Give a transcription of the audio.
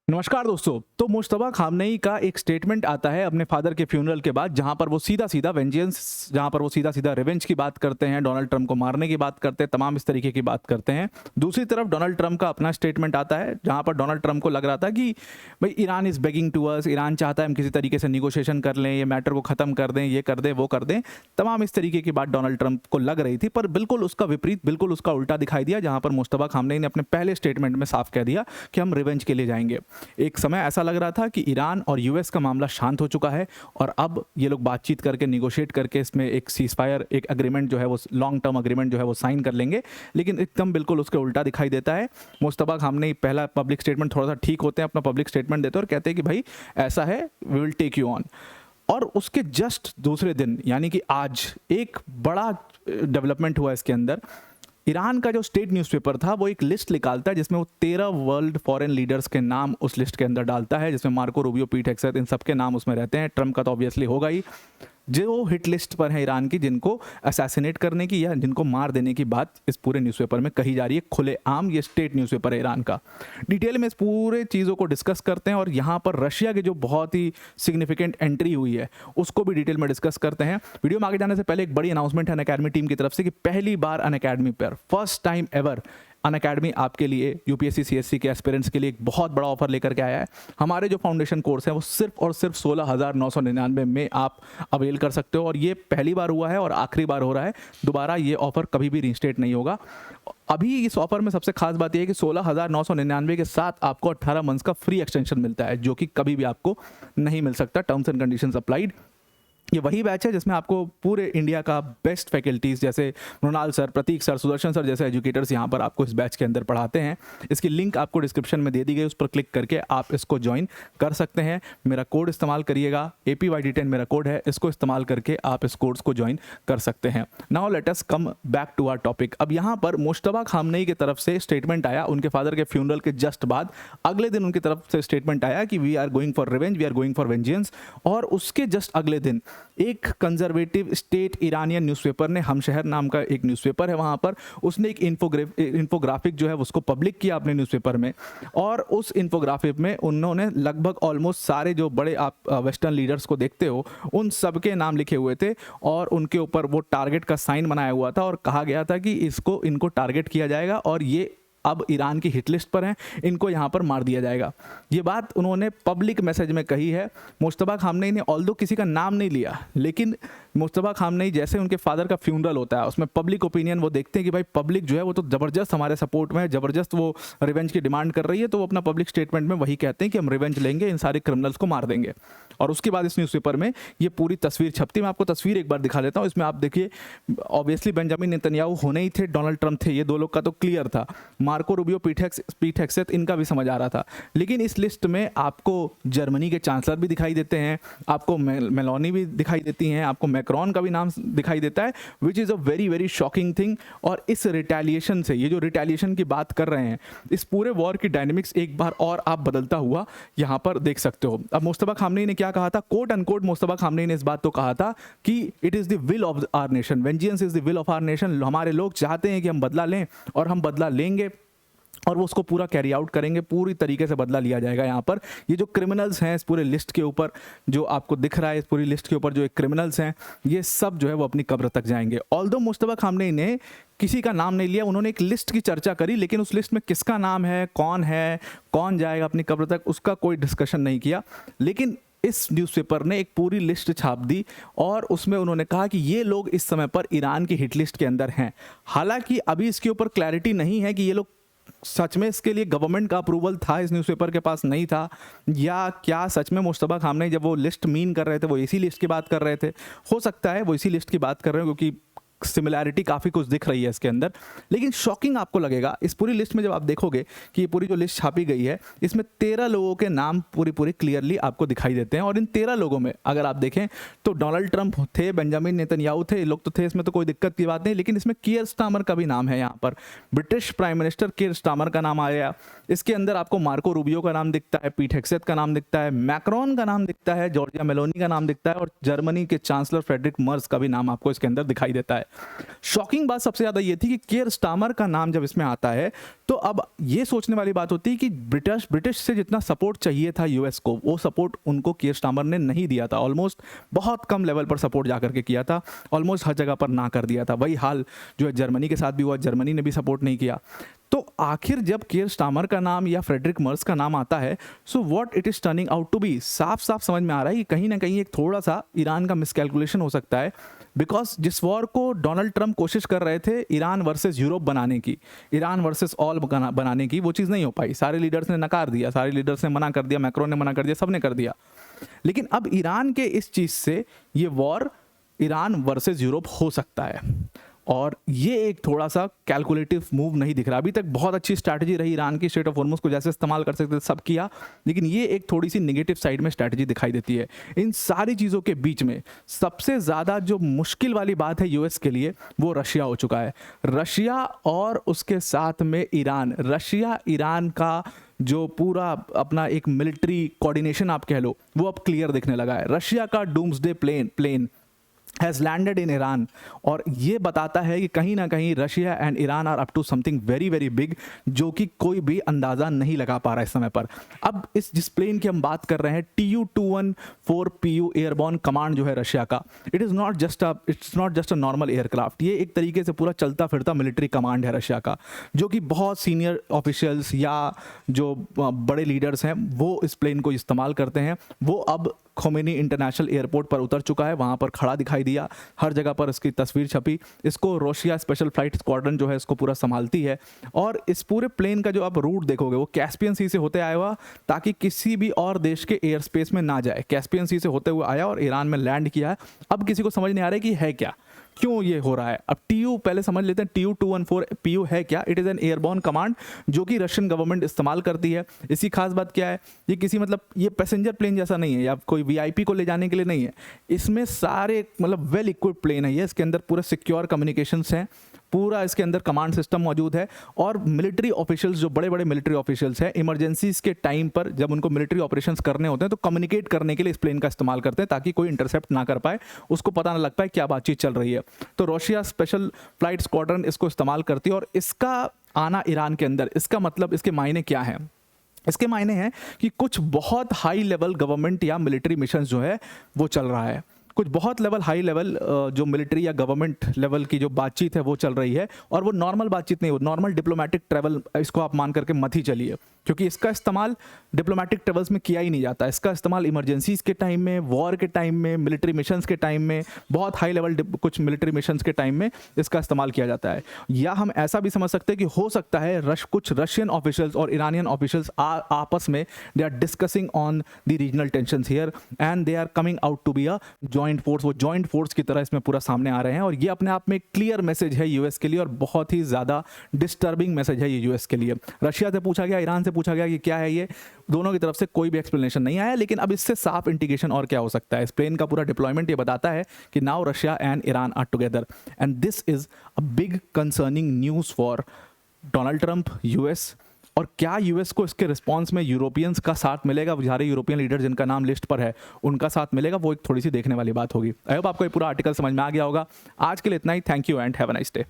नमस्कार दोस्तों। तो मुश्तबा खामनेई का एक स्टेटमेंट आता है अपने फादर के फ्यूनरल के बाद, जहां पर वो सीधा सीधा वेंजेंस, जहां पर वो सीधा सीधा रिवेंज की बात करते हैं, डोनाल्ड ट्रंप को मारने की बात करते हैं, तमाम इस तरीके की बात करते हैं। दूसरी तरफ डोनाल्ड ट्रंप का अपना स्टेटमेंट आता है, जहां पर डोनाल्ड ट्रंप को लग रहा था कि भाई Iran is begging to us, Iran चाहता है हम किसी तरीके से निगोशिएशन कर लें, ये मैटर को ख़त्म कर दें, ये कर दें, वो कर दें। तमाम इस तरीके की बात डोनाल्ड ट्रंप को लग रही थी, पर बिल्कुल उसका विपरीत, बिल्कुल उसका उल्टा दिखाई दिया, जहां पर मुश्तबा खामनेई ने अपने पहले स्टेटमेंट में साफ कह दिया कि हम रिवेंज के लिए जाएंगे। एक समय ऐसा लग रहा था कि ईरान और यूएस का मामला शांत हो चुका है और अब ये लोग बातचीत करके, निगोशिएट करके इसमें एक सीजफायर, एक एग्रीमेंट जो है वो लॉन्ग टर्म एग्रीमेंट जो है वो साइन कर लेंगे। लेकिन एकदम बिल्कुल उसके उल्टा दिखाई देता है। मुश्तबा खामनेई पहला पब्लिक स्टेटमेंट, थोड़ा सा ठीक होते हैं, अपना पब्लिक स्टेटमेंट देते हैं और कहते हैं कि भाई ऐसा है, we will take you on. और उसके जस्ट दूसरे दिन यानी कि आज एक बड़ा डेवलपमेंट हुआ इसके अंदर। ईरान का जो स्टेट न्यूज़पेपर था वो एक लिस्ट निकालता है जिसमें वो 13 वर्ल्ड फॉरेन लीडर्स के नाम उस लिस्ट के अंदर डालता है, जिसमें मार्को रूबियो, पीट हेग्सेथ, इन सब के नाम उसमें रहते हैं। ट्रंप का तो ऑब्वियसली होगा ही, जो हिट लिस्ट पर है ईरान की, जिनको असैसिनेट करने की या जिनको मार देने की बात इस पूरे न्यूज़पेपर में कही जा रही है खुलेआम। ये स्टेट न्यूज़पेपर है ईरान का। डिटेल में इस पूरे चीज़ों को डिस्कस करते हैं और यहाँ पर रशिया की जो बहुत ही सिग्निफिकेंट एंट्री हुई है उसको भी डिटेल में डिस्कस करते हैं। वीडियो में आगे जाने से पहले एक बड़ी अनाउंसमेंट है अनअकैडमी टीम की तरफ से कि पहली बार अनअकैडमी पर फर्स्ट टाइम एवर अनअकैडमी आपके लिए, यूपीएससी सीएससी के एस्पिरेंट्स के लिए एक बहुत बड़ा ऑफर लेकर के आया है। हमारे जो फाउंडेशन कोर्स है वो सिर्फ और सिर्फ 16,999 में आप अवेल कर सकते हो और ये पहली बार हुआ है और आखिरी बार हो रहा है। दोबारा ये ऑफर कभी भी रीस्टेट नहीं होगा। अभी इस ऑफर में सबसे खास बात यह है कि 16,999 के साथ आपको 18 मंथ्स का फ्री एक्सटेंशन मिलता है, जो कि कभी भी आपको नहीं मिल सकता। Terms and conditions applied. ये वही बैच है जिसमें आपको पूरे इंडिया का बेस्ट फैकल्टीज़ जैसे मृणाल सर, प्रतीक सर, सुदर्शन सर जैसे एजुकेटर्स यहाँ पर आपको इस बैच के अंदर पढ़ाते हैं। इसकी लिंक आपको डिस्क्रिप्शन में दे दी गई, उस पर क्लिक करके आप इसको ज्वाइन कर सकते हैं। मेरा कोड इस्तेमाल करिएगा, APYD10 मेरा कोड है, इसको इस्तेमाल करके आप इस कोर्स को ज्वाइन कर सकते हैं। Now let us come back to our topic. अब यहाँ पर मुश्तबा खामनेई की तरफ से स्टेटमेंट आया उनके फादर के फ्यूनरल के जस्ट बाद। अगले दिन उनकी तरफ से स्टेटमेंट आया कि we are going for revenge, we are going for vengeance. और उसके जस्ट अगले दिन एक कंजर्वेटिव स्टेट इरानियन न्यूज़पेपर ने, हमशहर नाम का एक न्यूज़पेपर है वहाँ पर, उसने एक इन्फोग्राफिक जो है उसको पब्लिक किया अपने न्यूज़पेपर में। और उस इन्फोग्राफिक में उन्होंने लगभग ऑलमोस्ट सारे जो बड़े आप वेस्टर्न लीडर्स को देखते हो उन सब के नाम लिखे हुए थे और उनके ऊपर वो टारगेट का साइन बनाया हुआ था और कहा गया था कि इनको टारगेट किया जाएगा और ये अब ईरान की हिट लिस्ट पर हैं, इनको यहाँ पर मार दिया जाएगा। ये बात उन्होंने पब्लिक मैसेज में कही है। मुश्तबा खामनेई ने ऑल्दो किसी का नाम नहीं लिया, लेकिन मुश्तबा खामनेई जैसे उनके फादर का फ्यूनरल होता है उसमें पब्लिक ओपिनियन वो देखते हैं कि भाई पब्लिक जो है वो तो ज़बरदस्त हमारे सपोर्ट में है, ज़बरदस्त वो रिवेंज की डिमांड कर रही है, तो वो अपना पब्लिक स्टेटमेंट में वही कहते हैं कि हम रिवेंज लेंगे, इन सारे क्रिमिनल्स को मार देंगे। और उसके बाद इस न्यूज़पेपर में ये पूरी तस्वीर छपती। मैं आपको तस्वीर एक बार दिखा देता हूँ। इसमें आप देखिए, ऑब्वियसली बेंजामिन नेतन्याहू होने ही थे, डोनाल्ड ट्रंप थे, ये दो लोग का तो क्लियर था। मार्को रूबियो, पीट हेग्सेथ, इनका भी समझ आ रहा था। लेकिन इस लिस्ट में आपको जर्मनी के चांसलर भी दिखाई देते हैं, आपको मेलोनी भी दिखाई देती हैं, आपको मैक्रॉन का भी नाम दिखाई देता है, which is a very very shocking thing. और इस रिटेलिएशन से, ये जो रिटेलिएशन की बात कर रहे हैं, इस पूरे वॉर की डायनेमिक्स एक बार और आप बदलता हुआ यहाँ पर देख सकते हो। अब मुश्तबा खामनेई ने क्या कहा था, कोट अनकोट मुश्तबा खामनेई ने इस बात तो कहा था कि it is the will of our nation, vengeance is the will of our nation. हमारे लोग चाहते हैं कि हम बदला लें और हम बदला लेंगे और वो उसको पूरा कैरी आउट करेंगे, पूरी तरीके से बदला लिया जाएगा। यहाँ पर ये जो क्रिमिनल्स हैं इस पूरे लिस्ट के ऊपर, जो आपको दिख रहा है इस पूरी लिस्ट के ऊपर जो एक क्रिमिनल्स हैं, ये सब जो है वो अपनी कब्र तक जाएंगे। ऑल्दो मुश्तबा खामनेई ने किसी का नाम नहीं लिया, उन्होंने एक लिस्ट की चर्चा करी, लेकिन उस लिस्ट में किसका नाम है, कौन जाएगा अपनी कब्र तक, उसका कोई डिस्कशन नहीं किया। लेकिन इस न्यूज़पेपर ने एक पूरी लिस्ट छाप दी और उसमें उन्होंने कहा कि ये लोग इस समय पर ईरान की हिट लिस्ट के अंदर हैं। हालांकि अभी इसके ऊपर क्लैरिटी नहीं है कि ये लोग सच में इसके लिए गवर्नमेंट का अप्रूवल था, इस न्यूज़पेपर के पास नहीं था, या क्या सच में मुश्तबा खामनेई जब वो लिस्ट मीन कर रहे थे वो इसी लिस्ट की बात कर रहे थे। हो सकता है वो इसी लिस्ट की बात कर रहे हो क्योंकि सिमिलैरिटी काफ़ी कुछ दिख रही है इसके अंदर। लेकिन शॉकिंग आपको लगेगा इस पूरी लिस्ट में जब आप देखोगे कि ये पूरी जो लिस्ट छापी गई है इसमें 13 लोगों के नाम पूरी क्लियरली आपको दिखाई देते हैं। और इन 13 लोगों में अगर आप देखें तो डोनाल्ड ट्रंप थे, बेंजामिन नेतन्याहू थे, लोग तो थे, इसमें तो कोई दिक्कत की बात नहीं। लेकिन इसमें कीयर स्टामर का भी नाम है। यहाँ पर ब्रिटिश प्राइम मिनिस्टर कीयर स्टामर का नाम आया। इसके अंदर आपको मार्को रूबियो का नाम दिखता है, पीट हेग्सेथ का नाम दिखता है, मैक्रॉन का नाम दिखता है, जॉर्जिया मेलोनी का नाम दिखता है और जर्मनी के चांसलर फ्रेडरिक मर्ज का भी नाम आपको इसके अंदर दिखाई देता है। शॉकिंग बात सबसे ज़्यादा ये थी कि केयर स्टामर का नाम जब इसमें आता है तो अब ये सोचने वाली बात होती है कि ब्रिटिश से जितना सपोर्ट चाहिए था यूएस को, वो सपोर्ट उनको केयर स्टामर ने नहीं दिया था। ऑलमोस्ट बहुत कम लेवल पर सपोर्ट जा करके किया था, ऑलमोस्ट हर जगह पर ना कर दिया था। वही हाल जो है जर्मनी के साथ भी हुआ, जर्मनी ने भी सपोर्ट नहीं किया। तो आखिर जब केयर स्टामर का नाम या फ्रेडरिक मर्स का नाम आता है, so what it is turning out to be, साफ साफ समझ में आ रहा है कि कहीं ना कहीं एक थोड़ा सा ईरान का मिसकैलकुलेशन हो सकता है। बिकॉज जिस वॉर को डोनाल्ड ट्रंप कोशिश कर रहे थे ईरान वर्सेस यूरोप बनाने की, ईरान वर्सेस ऑल बनाने की, वो चीज़ नहीं हो पाई। सारे लीडर्स ने नकार दिया, सारे लीडर्स ने मना कर दिया, मैक्रोन ने मना कर दिया, सब ने कर दिया। लेकिन अब ईरान के इस चीज़ से ये वॉर ईरान वर्सेस यूरोप हो सकता है, और ये एक थोड़ा सा कैलकुलेटिव मूव नहीं दिख रहा। अभी तक बहुत अच्छी स्ट्रैटेजी रही ईरान की, स्ट्रेट ऑफ हॉर्मुज़ को जैसे इस्तेमाल कर सकते थे सब किया, लेकिन ये एक थोड़ी सी नेगेटिव साइड में स्ट्रैटेजी दिखाई देती है। इन सारी चीज़ों के बीच में सबसे ज़्यादा जो मुश्किल वाली बात है यूएस के लिए, वो रशिया हो चुका है। रशिया और उसके साथ में ईरान, रशिया ईरान का जो पूरा अपना एक मिलिट्री कोऑर्डिनेशन आप कह लो, वो अब क्लियर दिखने लगा है। रशिया का doomsday plane has landed in Iran, और ये बताता है कि कहीं ना कहीं Russia and Iran are up to something very very big, जो कि कोई भी अंदाज़ा नहीं लगा पा रहा है इस समय पर। अब इस जिस प्लेन की हम बात कर रहे हैं, Tu-214PU एयरबॉर्न कमांड जो है रशिया का, it's not just a normal aircraft. ये एक तरीके से पूरा चलता फिरता मिलिट्री कमांड है रशिया का, जो कि बहुत सीनियर ऑफिशियल्स या जो बड़े लीडर्स हैं वो इस प्लेन को इस्तेमाल करते हैं। वो अब खोमेनी इंटरनेशनल एयरपोर्ट पर उतर चुका है, वहाँ पर खड़ा दिखाई दिया, हर जगह पर इसकी तस्वीर छपी। इसको रशिया स्पेशल फ्लाइट स्क्वाड्रन जो है इसको पूरा संभालती है, और इस पूरे प्लेन का जो आप रूट देखोगे वो कैस्पियन सी से होते आया हुआ, ताकि किसी भी और देश के एयर स्पेस में ना जाए। कैस्पियन सी से होते हुए आया और ईरान में लैंड किया है। अब किसी को समझ नहीं आ रहा है कि है क्या, क्यों ये हो रहा है। अब TU पहले समझ लेते हैं, Tu-214PU है क्या। It is an airborne command जो कि रशियन गवर्नमेंट इस्तेमाल करती है। इसकी खास बात क्या है, ये किसी मतलब ये पैसेंजर प्लेन जैसा नहीं है या कोई VIP को ले जाने के लिए नहीं है। इसमें सारे मतलब वेल इक्विप्ड प्लेन है ये, इसके अंदर पूरे सिक्योर कम्युनिकेशंस हैं, पूरा इसके अंदर कमांड सिस्टम मौजूद है। और मिलिट्री ऑफिशियल्स, जो बड़े बड़े मिलिट्री ऑफिशियल्स हैं, इमरजेंसीज के टाइम पर जब उनको मिलिट्री ऑपरेशंस करने होते हैं तो कम्युनिकेट करने के लिए इस प्लेन का इस्तेमाल करते हैं, ताकि कोई इंटरसेप्ट ना कर पाए, उसको पता ना लग पाए क्या बातचीत चल रही है। तो रशिया स्पेशल फ्लाइट स्क्वाड्रन इसको इस्तेमाल करती है, और इसका आना ईरान के अंदर, इसका मतलब, इसके मायने क्या हैं? इसके मायने हैं कि कुछ बहुत हाई लेवल गवर्नमेंट या मिलिट्री मिशन जो है वो चल रहा है। कुछ बहुत हाई लेवल जो मिलिट्री या गवर्नमेंट लेवल की जो बातचीत है वो चल रही है, और वो नॉर्मल बातचीत नहीं, वो नॉर्मल डिप्लोमेटिक ट्रैवल इसको आप मान करके मत ही चलिए, क्योंकि इसका इस्तेमाल डिप्लोमेटिक ट्रैवल्स में किया ही नहीं जाता। इसका इस्तेमाल इमरजेंसीज के टाइम में, वॉर के टाइम में, मिलिट्री मिशंस के टाइम में, बहुत हाई लेवल कुछ मिलिट्री मिशंस के टाइम में इसका इस्तेमाल किया जाता है। या हम ऐसा भी समझ सकते हैं कि हो सकता है कुछ रशियन ऑफिशियल्स और ईरानियन ऑफिशियल्स आपस में they are discussing on the regional tensions here, and they are coming out to be a joint force. वो जॉइंट फोर्स की तरह इसमें पूरा सामने आ रहे हैं, और ये अपने आप में एक क्लियर मैसेज है यूएस के लिए, और बहुत ही ज़्यादा डिस्टर्बिंग मैसेज है ये यूएस के लिए। रशिया से पूछा गया, ईरान से पूछा गया कि क्या है ये, दोनों की तरफ से कोई भी एक्सप्लेनेशन नहीं आया। लेकिन अब इससे साफ इंडिकेशन और क्या हो सकता है, इस प्लेन का पूरा डिप्लॉयमेंट ये बताता है कि now Russia and Iran are together, and this is a big concerning news for Donald Trump, US. और क्या यूएस को इसके रिस्पॉन्स में यूरोपियंस का साथ मिलेगा, सारे यूरोपियन लीडर जिनका नाम लिस्ट पर है उनका साथ मिलेगा, वो एक थोड़ी सी देखने वाली बात होगी। आई होप आपको ये पूरा आर्टिकल समझ में आ गया होगा। आज के लिए इतना ही। Thank you and have a nice day.